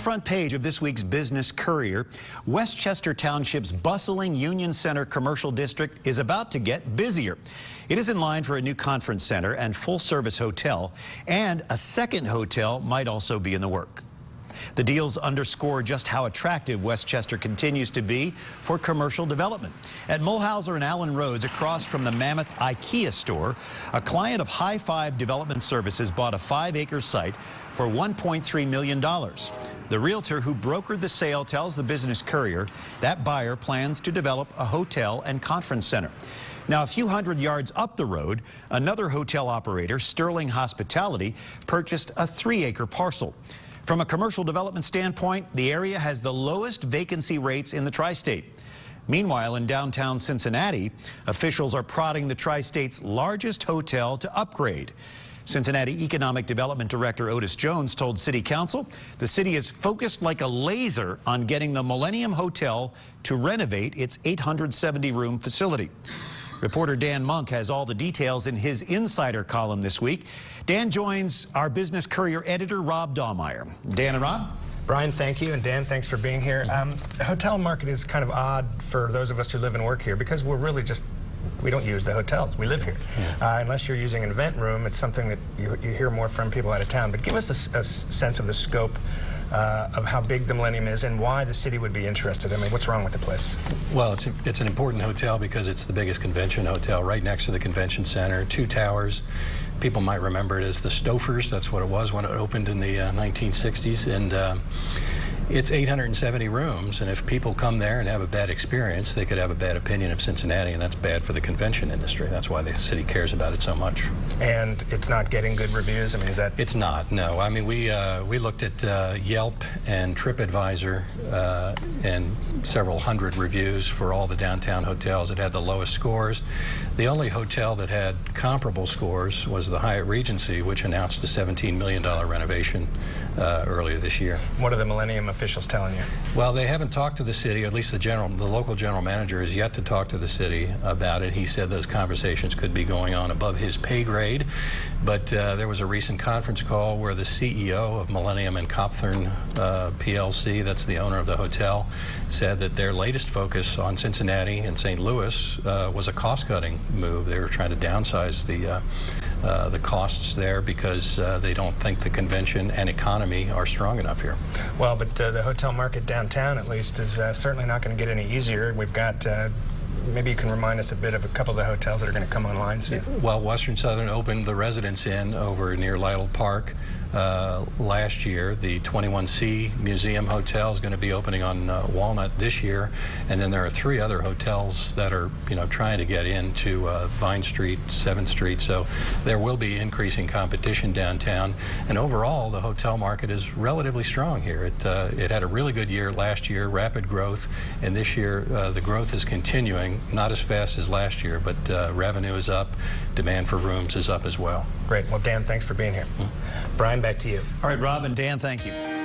front page of this week's Business Courier, Westchester Township's bustling Union Center commercial district is about to get busier. It is in line for a new conference center and full-service hotel, and a second hotel might also be in the work. The deals underscore just how attractive Westchester continues to be for commercial development. At Mulhauser and Allen Roads, across from the Mammoth IKEA store, a client of High Five Development Services bought a 5-acre site for $1.3 million. The realtor who brokered the sale tells the Business Courier that buyer plans to develop a hotel and conference center. Now, a few hundred yards up the road, another hotel operator, Sterling Hospitality, purchased a 3-acre parcel. From a commercial development standpoint, the area has the lowest vacancy rates in the tri-state. Meanwhile, in downtown Cincinnati, officials are prodding the tri-state's largest hotel to upgrade. Cincinnati Economic Development Director Otis Jones told City Council the city is focused like a laser on getting the Millennium Hotel to renovate its 870-room facility. Reporter Dan Monk has all the details in his Insider column this week. Dan joins our Business Courier editor, Rob Dahlmeyer. Dan and Rob? Brian, thank you, and Dan, thanks for being here. The hotel market is kind of odd for those of us who live and work here because we're really just, we don't use the hotels. We live here. Unless you're using an event room, it's something that you hear more from people out of town. But give us a sense of the scope of how big the Millennium is and why the city would be interested. I mean, what's wrong with the place? Well, it's an important hotel because it's the biggest convention hotel right next to the convention center, 2 towers. People might remember it as the Stofers. That's what it was when it opened in the 1960s. And it's 870 rooms, and if people come there and have a bad experience, they could have a bad opinion of Cincinnati, and that's bad for the convention industry. That's why the city cares about it so much. And it's not getting good reviews? I mean, is that... It's not, no. I mean, we looked at Yelp and TripAdvisor and several hundred reviews for all the downtown hotels. It had the lowest scores. The only hotel that had comparable scores was the Hyatt Regency, which announced a $17 million renovation earlier this year. What are the Millennium officials telling you? Well, they haven't talked to the city, or at least the local general manager has yet to talk to the city about it. He said those conversations could be going on above his pay grade, but there was a recent conference call where the CEO of Millennium and Copthorne PLC, that's the owner of the hotel, said that their latest focus on Cincinnati and St. Louis was a cost-cutting move. They were trying to downsize the costs there because they don't think the convention and economy are strong enough here. Well, but the hotel market downtown, at least, is certainly not going to get any easier. We've got, maybe you can remind us a bit of a couple of the hotels that are going to come online soon. Well, Western Southern opened the Residence Inn over near Lytle Park last year. The 21C Museum Hotel is going to be opening on Walnut this year, and then there are 3 other hotels that are, trying to get into Vine Street, 7th Street. So there will be increasing competition downtown, and overall the hotel market is relatively strong here. It had a really good year last year, rapid growth, and this year the growth is continuing, not as fast as last year, but revenue is up, demand for rooms is up as well. Great. Well, Dan, thanks for being here. Brian, back to you. All right, Rob and Dan, thank you.